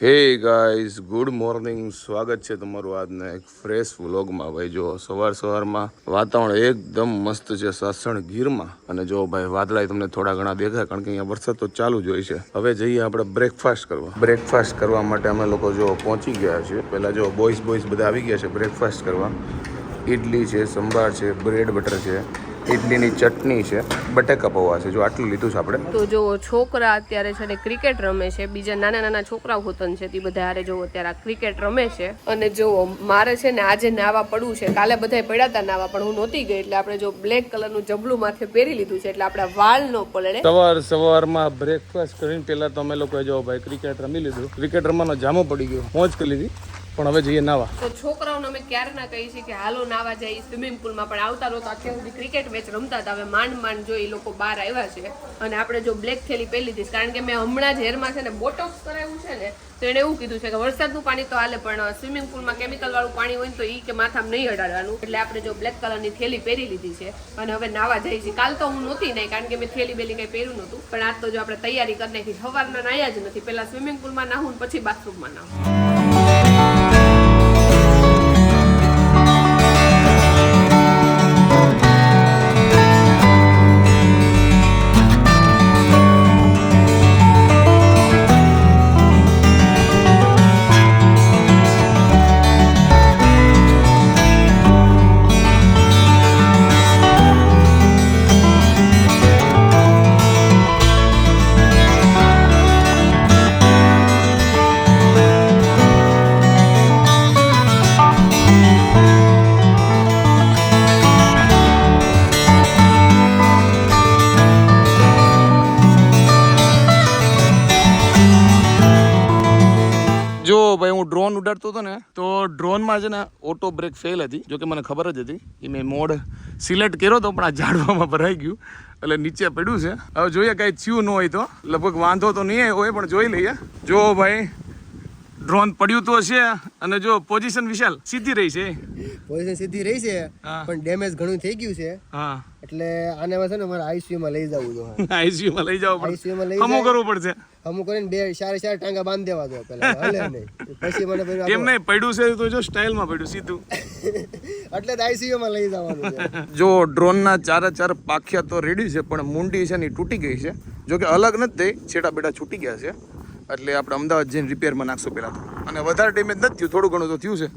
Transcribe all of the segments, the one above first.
Hey guys, good morning. સ્વાગત છે તમારું આજના એક ફ્રેશ વ્લોગમાં. ભાઈ જો સવારમાં વાતાવરણ એકદમ મસ્ત છે સાસણ ગીરમાં. અને જો ભાઈ વાદળાય તમને થોડા ઘણા દેખાય, કારણ કે અહીંયા વરસાદ તો ચાલુ જ હોય છે. હવે જઈએ આપણે બ્રેકફાસ્ટ કરવા. બ્રેકફાસ્ટ કરવા માટે અમે લોકો જો પહોંચી ગયા છીએ. પહેલાં જો બોಯ್સ બધા આવી ગયા છે બ્રેકફાસ્ટ કરવા. ઇડલી છે, સંભાર છે, બ્રેડ બટર છે, ઇડલીની ચટણી છે, બટેકા પૌવા છે. જો આટલું લીધું છે આપણે. તો જો છોકરા અત્યારે છે ને ક્રિકેટ રમે છે. બીજા નાના છોકરાઓ હોતન છે તે બધા હારે જો અત્યારે આ ક્રિકેટ રમે છે. અને જો મારે છે ને આજે નાવા પડવું છે. કાલે બધાય પડ્યા હતા નાવા, પણ હું નહોતી ગઈ. એટલે આપણે જો બ્લેક કલરનું જબલું માથે પહેરી લીધું છે, એટલે આપણા વાળ ન પલળે. સવારમાં બ્રેકફાસ્ટ કરીને પહેલા તો અમે લોકો જો ભાઈ ક્રિકેટ રમી લીધું. ક્રિકેટ રમવાનો જામો પડી ગયો, મોજ કરી લીધી. પણ હવે જઈએ નાવા. તો છોકરાઓને અમે ક્યારે ના કહી છીએ કે હાલો નાવા જઈએ સ્વિમિંગ પુલમાં, પણ આવતા નહોતા. અત્યાર સુધી ક્રિકેટ મેચ રમતા હતા. હવે માંડ જો એ લોકો બહાર આવ્યા છે. અને આપણે જો બ્લેક થેલી પહેરી લીધી, કારણ કે મેં હમણાં જ હેરમાં છે ને બોટોક્સ કરાવ્યું છે ને, તો એને એવું કીધું છે કે વરસાદનું પાણી તો હાલે, પણ સ્વિમિંગ પુલમાં કેમિકલ વાળું પાણી હોય ને તો એ કે માથામાં નહીં અડાડવાનું. એટલે આપણે જો બ્લેક કલરની થેલી પહેરી લીધી છે અને હવે નાવા જઈએ છીએ. કાલ તો હું નહોતી નહીં, કારણ કે મેં થેલી બેલી કંઈ પહેર્યું નહોતું. પણ આજ તો જો આપણે તૈયારી કરી નાખી. સવારના નાયા જ નથી. પહેલા સ્વિમિંગ પુલમાં નાહું, પછી બાથરૂમમાં નાહું. જો ભાઈ હું ડ્રોન ઉડાડતો હતો ને, તો ડ્રોનમાં છે ને ઓટો બ્રેક ફેલ હતી. જો કે મને ખબર જ હતી. એ મેં મોડ સિલેક્ટ કર્યો હતો, પણ આ ઝાડવામાં ભરાઈ ગયું એટલે નીચે પડ્યું છે. હવે જોઈએ કાંઈ થયું ન હોય તો. લગભગ વાંધો તો નહીં હોય, પણ જોઈ લઈએ. જો ભાઈ ડ્રોન પડ્યું તો છે. અને જો પોઝિશન વિશાલ સીધી રહી છે. પોઝિશન સીધી રહી છે, પણ ડેમેજ ઘણું થઈ ગયું છે. હા, એટલે આને છે ને મારે આઈસીયુ માં લઈ જવું જોઈએ. આઈસીયુ માં લઈ જવું પડશે. આઈસીયુ માં લઈ હમું કરવું પડશે. અમુક કરીને બે ચાર ટાંગા બાંધી દેવા દો પેલા, હલે નહીં. પછી મને કેમ નહીં પડ્યું છે તો જો સ્ટાઇલ માં પડ્યું સીધું. એટલે આઈસીયુ માં લઈ જવાનું છે. જો ડ્રોનના ચારે પાખિયા તો રેડી છે, પણ મુંડી છે ને તૂટી ગઈ છે. જો કે અલગ નથી થઈ, છેટા બેટા છૂટી ગયા છે. એટલે આપણે અમદાવાદ જઈને રિપેરમાં નાખશું પહેલા તો. અને વધારે ડેમેજ નથી થયું, થોડું ઘણું તો થયું છે.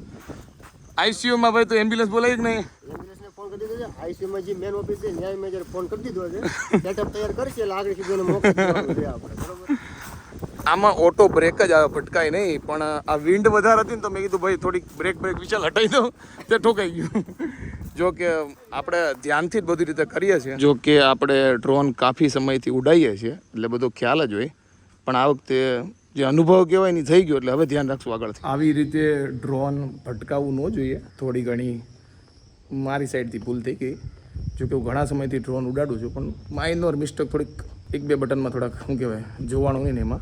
આઈસીયુમાં ભાઈ તો એમ્બ્યુલન્સ બોલાવી કે નહીં? એમ્બ્યુલન્સને ફોન કરી દીધો છે. આઈસીયુમાં જે મેન ઓફિસ છે ન્યાય મેનેજર ફોન કરી દીધો છે. સેટઅપ તૈયાર કરશે એટલે આગળ સીધો મોકલી દેવાનું છે આપણે, બરોબર. આમાં ઓટો બ્રેક જ આવે, ભટકાય નહીં. પણ આ વિન્ડ વધારે હતી ને, તો મેં કીધું ભાઈ થોડીક બ્રેક વિચાર હટાવી દો, તે ઠોકાઈ ગયું. જો કે આપણે ધ્યાનથી જ બધી રીતે કરીએ છીએ. જો કે આપણે ડ્રોન કાફી સમયથી ઉડાવીએ છીએ, એટલે બધો ખ્યાલ જ હોય. પણ આ વખતે જે અનુભવ કહેવાય ને થઈ ગયો, એટલે હવે ધ્યાન રાખશું આગળથી. આવી રીતે ડ્રોન ભટકાવવું ન જોઈએ. થોડી ઘણી મારી સાઈડથી ભૂલ થઈ ગઈ. જો કે હું ઘણા સમયથી ડ્રોન ઉડાડું છું, પણ માઇનોર મિસ્ટેક થોડીક 1-2 બટનમાં થોડાક શું કહેવાય જોવાનું હોય ને એમાં.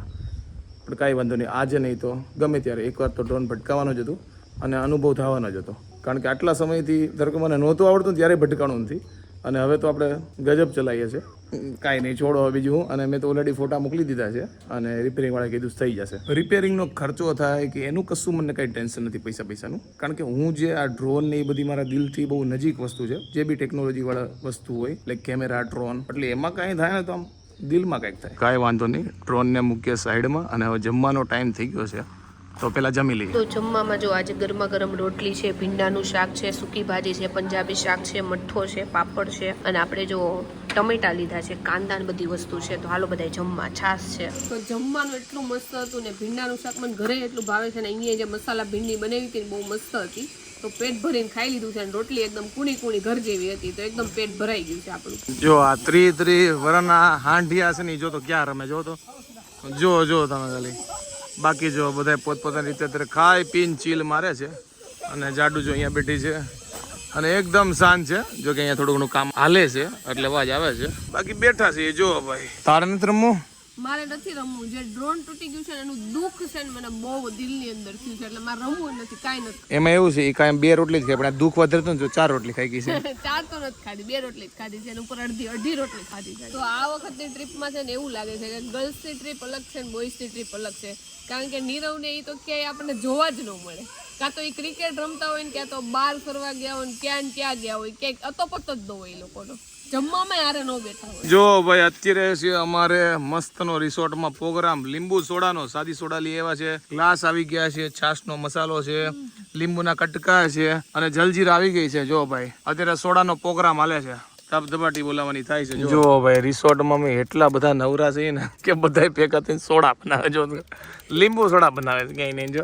પણ કાંઈ વાંધો નહીં. આજે નહીં તો ગમે ત્યારે એકવાર તો ડ્રોન ભટકાવવાનો જ હતું, અને અનુભવ થવાનો જ હતો. કારણ કે આટલા સમયથી ધારો કે મને નહોતું આવડતું ત્યારે ભટકાણું નથી. અને હવે તો આપણે ગજબ ચલાવીએ છીએ. કાંઈ નહીં, છોડો હવે બીજું. અને મેં તો ઓલરેડી ફોટા મોકલી દીધા છે, અને રિપેરિંગવાળા કીધું થઈ જશે. રિપેરિંગનો ખર્ચો થાય કે એનું કશું મને કાંઈ ટેન્શન નથી પૈસાનું. કારણ કે હું જે આ ડ્રોન ને એ બધી મારા દિલથી બહુ નજીક વસ્તુ છે. જે બી ટેકનોલોજીવાળા વસ્તુ હોય, લાઈક કેમેરા, ડ્રોન, એટલે એમાં કાંઈ થાય ને તો આમ દિલમાં કાંઈક થાય. કાંઈ વાંધો નહીં. ડ્રોનને મૂકીએ સાઈડમાં, અને હવે જમવાનો ટાઈમ થઈ ગયો છે, તો પેલા જમી લઈએ. તો જમવામાં જો આજે ગરમા ગરમ રોટલી છે, ભીંડાનું શાક છે, સૂકી ભાજી છે, પંજાબી શાક છે, મઠ્ઠો છે, પાપડ છે, અને આપણે જો ટમેટા લીધા છે, કાંદા ને બધી વસ્તુ છે. તો હાલો બધા જમવા. છાશ છે. તો જમવાનું એટલું મસ્ત હતું ને, ભીંડાનું શાક મને ઘરે એટલું ભાવે છે ને, અહીંયા જે મસાલા ભીંડી બનાવી હતી બહુ મસ્ત હતી. તો પેટ ભરીને ખાઈ લીધું છે. અને રોટલી એકદમ કુણી ઘર જેવી હતી, તો એકદમ પેટ ભરાઈ ગયું છે આપણું. જો આ 3 વરના હાંડિયા છે ને, જો તો ક્યાં રમે. જો તમે ખાલી. બાકી જો બધા પોતપોતાની રીતે અત્યારે ખાઈ પીને ચીલ મારે છે. અને જાડુ જો અહીંયા બેઠી છે, અને એકદમ શાંત છે. જો કે અહીંયા થોડું ઘણું કામ હાલે છે, એટલે અવાજ આવે છે. બાકી બેઠા છે. જો ભાઈ તારે નથી રમવું? મારે નથી રમવું. જે ડ્રોન તૂટી ગયું છે ને એનું દુઃખ છે ને મને બહુ દિલની અંદર થયું છે, એટલે મારે રમવું જ નથી, કાંઈ નથી. એમાં એવું છે એ કાંઈ 2 રોટલી જ ખાય, પણ આ દુઃખ વધારે હતું ને તો 4 રોટલી ખાઈ ગઈ છે. 4 તો નથી ખાધી, 2 રોટલી જ ખાધી છે, એના ઉપર અડધી રોટલી ખાધી છે. તો આ વખતની ટ્રીપમાં છે ને એવું લાગે છે કે ગર્લ્સની ટ્રીપ અલગ છે ને બોಯ್સની ટ્રીપ અલગ છે, કારણ કે નીરવને એ તો ક્યાંય આપણને જોવા જ ન મળે. કાં તો એ ક્રિકેટ રમતા હોય ને ક્યાં તો બહાર ફરવા ગયા હોય ને ક્યાં ગયા હોય, ક્યાંક અતોપતો જ ન હોય એ લોકોનો. જમવામાં યારે ન બેઠા હોય. જો ભાઈ અત્યારે છે અમારે મસ્તનો રિસોર્ટમાં પ્રોગ્રામ, લીંબુ સોડાનો, સાદી સોડા લઈ આવ્યા છે, ગ્લાસ આવી ગયા છે, છાશનો મસાલો છે, લીંબુના કટકા છે અને જલજીરા આવી ગઈ છે. જો ભાઈ અત્યારે સોડાનો પ્રોગ્રામ હાલે છે, ધબધબાટી બોલાવાની થાય છે. જો ભાઈ રિસોર્ટમાં અમે એટલા બધા નવરા છીએ ને કે બધા ભેગા થઈને સોડા બનાવે. જો લીંબુ સોડા બનાવે છે, ક્યાંય નહીં. જો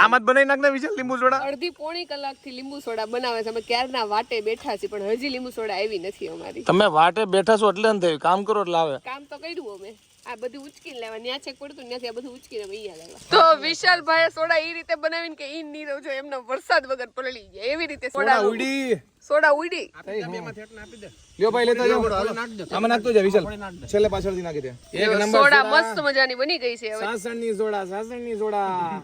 આમ જ બનાવી નાખ ને વિચાર લીંબુ સોડા. અડધી પોણી કલાકથી લીંબુ સોડા બનાવે છે, અમે ક્યારના વાટે બેઠા છીએ પણ હજી લીંબુ સોડા આવી નથી અમારી. તમે વાટે બેઠા છો એટલે ને થયું, કામ કરો એટલે આવે. કામ તો કર્યું અમે, આ બધું ઉચકીને લેવા, ન્યા છેક પડતું ત્યાંથી આ બધું ઉચકીને અહીંયા લેવા. તો વિશાલભાઈ સોડા એ રીતે બનાવીને કે ઈ નીરવ જો એમનો વરસાદ વગર પલળી ગયા એવી રીતે સોડા ઉડી. લ્યો ભાઈ લેતા જાઓ, આમાં નાખતો જા વિશાલ, છેલ્લે પાછળથી નાખી દે. એક નંબર સોડા મસ્ત મજાની બની ગઈ છે હવે. સાસણની સોડા.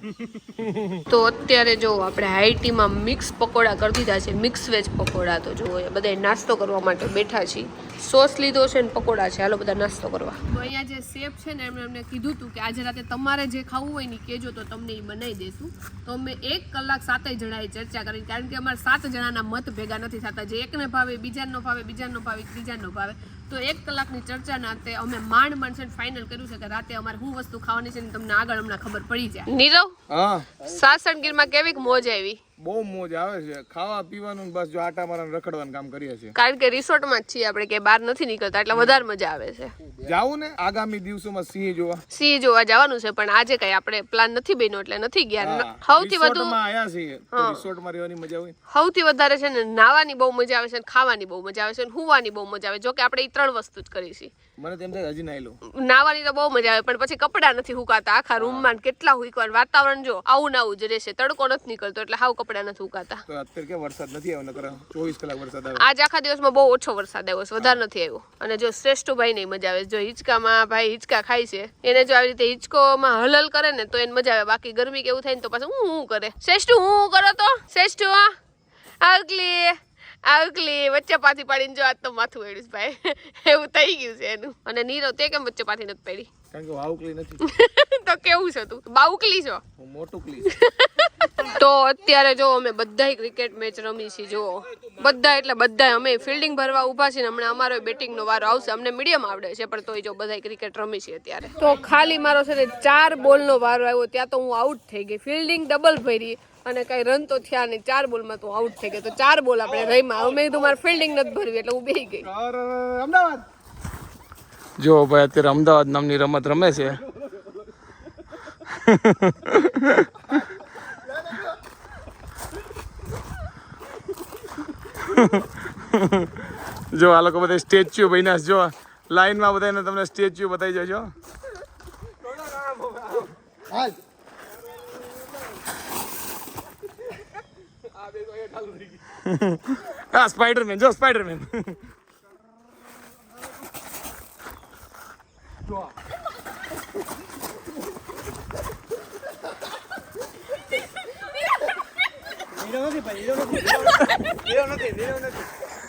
તો અત્યારે જો આપણે હાઈટીમાં મિક્સ પકોડા કરી દીધા છે, મિક્સ વેજ પકોડા. તો જો બધા નાસ્તો કરવા માટે બેઠા છીએ, સોસ લીધો છે ને પકોડા છે, હાલો બધા નાસ્તો કરવા. તો અહીંયા જે શેફ છે ને એમણે અમને કીધું હતું કે આજે રાતે તમારે જે ખાવું હોય ને કહેજો તો તમને એ બનાવી દેશું. તો અમે 1 કલાક 7 જણાએ ચર્ચા કરી, કારણ કે અમારે 7 જણાના મત ભેગા નથી થતા, જે એકને ભાવે બીજાનો ભાવે, બીજાનો ભાવે ત્રીજાનો ભાવે. તો 1 કલાકની ચર્ચાના અંતે અમે માંડ છે ફાઇનલ કર્યું છે કે રાતે અમારે શું વસ્તુ ખાવાની છે ને તમને આગળ હમણાં ખબર પડી જાય. નીરવ, હા સાસણગીરમાં કેવી મોજ આવી? બહુ મોજ આવે છે, ખાવા પીવાનું બસ જો આટા મારા રખડવાનું કામ કરીએ છીએ, કારણ કે રિસોર્ટમાં જ છીએ આપણે, કે બહાર નથી નીકળતા, એટલે વધારે મજા આવે છે. જાવું ને આગામી દિવસોમાં સિંહ જોવા જવાનું છે, પણ આજે કઈ આપણે પ્લાન નથી બન્યો એટલે નથી ગયા. સૌથી વધુ આયા છીએ રિસોર્ટમાં રહેવાની મજા હોય. સૌથી વધારે છે ને નાવાની બહુ મજા આવે છે, ખાવાની બહુ મજા આવે છે, હુવાની બહુ મજા આવે. જો કે આપણે એ 3 વસ્તુ જ કરી છે. મને તેમ થાય હજી નાઈ લઉં. નાવાની તો બહુ મજા આવે, પણ પછી કપડાં નથી હુકાતા આખા રૂમમાં, કેટલા હુકવાનું વાતાવરણ જો આવું ને આવું જ રહેશે, તડકો નથી નીકળતો એટલે હાવ કપડાં નથી હુકાતા. તો અત્યારે કે વરસાદ નથી આવ્યો, નકર 24 કલાક વરસાદ આવે. આજ આખા દિવસમાં બહુ ઓછો વરસાદ આવ્યો છે, વધારે નથી આવ્યો. અને જો શ્રેષ્ઠભાઈ નહીં મજા આવે, જો હિંચકામાં ભાઈ હિંચકા ખાય છે, એને જો આવી રીતે હિંચકોમાં હલલ કરે ને તો એને મજા આવે, બાકી ગરમી કેવું થાય ને તો પાછું હું કરે. શ્રેષ્ઠ હું કરો તો શ્રેષ્ઠ આવકલી વચ્ચે પાછી પાડીને જો આજ તો માથું વેડ્યું ભાઈ, એવું થઈ ગયું છે એનું. અને નીરવ તે કેમ વચ્ચે પાછી નથી પડી? કારણ કે વાવકલી નથી. તો કેવું છે તું, બાઉકલી છો? હું મોટું કલી. તો અત્યારે જો અમે બધાય ક્રિકેટ મેચ રમી છીએ, જો બધા એટલે બધા અમે ફિલ્ડિંગ ભરવા ઊભા છીએ, હમણાં અમારો બેટિંગનો વારો આવશે. અમને મીડિયમ આવડે છે પણ તોય જો બધાય ક્રિકેટ રમી છીએ અત્યારે. તો ખાલી મારો છે ને 4 બોલનો વારો આવ્યો, ત્યાં તો હું આઉટ થઈ ગઈ. ફિલ્ડિંગ ડબલ ભરી અને કઈ રન તો થયા નહીં, 4 બોલમાં તો આઉટ થઈ ગઈ. તો 4 બોલ આપણે રમ્યા, અમે કીધું મારે ફિલ્ડિંગ નથી ભરવી એટલે હું બેહી ગઈ. અમદાવાદ જો ભાઈ અત્યારે અમદાવાદ નામની રમત રમે છે. જો આ લોકો બધા સ્ટેચ્યુ બન્યા છે, જો લાઈનમાં બધાને તમને સ્ટેચ્યુ બતાવી જજો. હા સ્પાઈડરમેન, જો સ્પાઈડરમેન.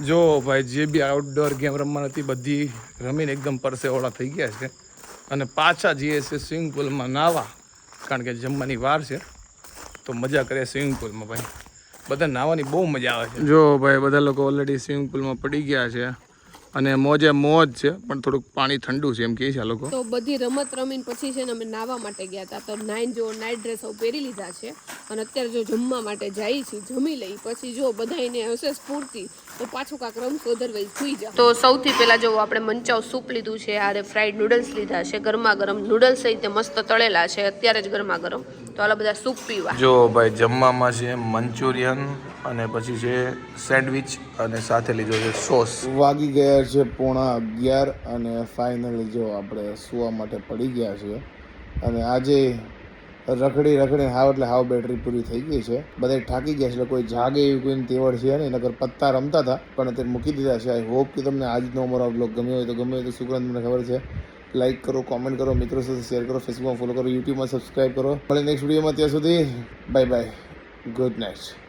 જો ભાઈ જે બી આઉટડોર ગેમ રમવાની હતી બધી રમીને એકદમ પરસેવાળા થઈ ગયા છે અને પાછા જઈએ છે સ્વિમિંગ પુલમાં નાહવા, કારણ કે જમવાની વાર છે તો મજા કરીએ સ્વિમિંગ પુલમાં. ભાઈ બધા નાહવાની બહુ મજા આવે છે. જો ભાઈ બધા લોકો ઓલરેડી સ્વિમિંગ પુલમાં પડી ગયા છે અને મોજે મોજ છે, પણ થોડુંક પાણી ઠંડુ છે એમ કહે છે આ લોકો. તો બધી રમત રમીને પછી છે ને અમે નાહવા માટે ગયા હતા, તો નાઇટ ડ્રેસ પહેરી લીધા છે અને અત્યારે જો જમવા માટે જઈએ છીએ, જમી લઈ પછી જો બધાને હશે સ્ફૂર્તિ તો પાછું કાંક રમશું, અધરવાઇઝ સુઈ જાવ. તો સૌથી પહેલા જો આપણે મંચાવ સૂપ લીધું છે, આરે ફ્રાઈડ નૂડલ્સ લીધા છે, ગરમા ગરમ નૂડલ્સ સહિત મસ્ત તળેલા છે અત્યારે જ ગરમા ગરમ. તો આલા બધા સૂપ પીવા. જો ભાઈ જમવામાં છે મંચુરિયન અને પછી છે સેન્ડવિચ અને સાથે લીધો છે સોસ. વાગી ગયા છે 11:30 અને ફાઇનલી જો આપણે સુવા માટે પડી ગયા છે અને આજે રખડી હાવ એટલે હાવ બેટરી પૂરી થઈ ગઈ છે, બધા થાકી ગયા છે, એટલે કોઈ જાગે એવી કોઈને તેવડ છે નહીં, નકર પત્તા રમતા હતા પણ અત્યારે મૂકી દીધા છે. આઈ હોપ કે તમને આજનો અમારો બ્લોગ ગમ્યો હોય તો શું તમને ખબર છે લાઈક કરો, કોમેન્ટ કરો, મિત્રો સાથે શેર કરો, ફેસબુકમાં ફોલો કરો, યુટ્યુબમાં સબસ્ક્રાઈબ કરો. મળે નેક્સ્ટ વિડીયોમાં. ત્યાં સુધી બાય બાય, ગુડ નાઇટ.